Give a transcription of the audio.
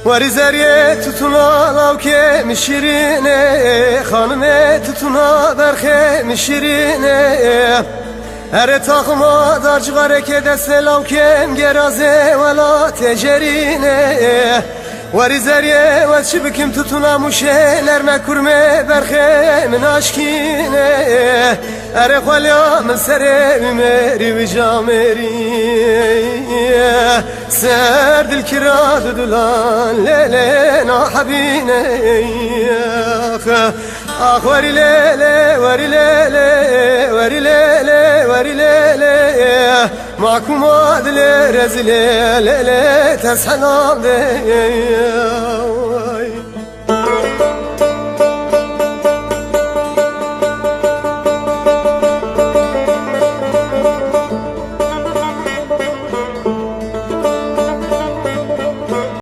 Vari zeriye tutuna lavke mişirine, hanıme tutuna berhe mişirine. Ere takma darcı harekede selavkem geraze ve la tecerine. Vari zeriye ve çibikim tutuna muşeler mekurme berhe min aşkine. Ere khalya min sere ümeri ve cameri. سر دل كراد دلان ليلنا حبينا اخ وري ليلي وري ليلي وري ليلي وري ليلي معكم عادل رزلي ليلي تسحل علي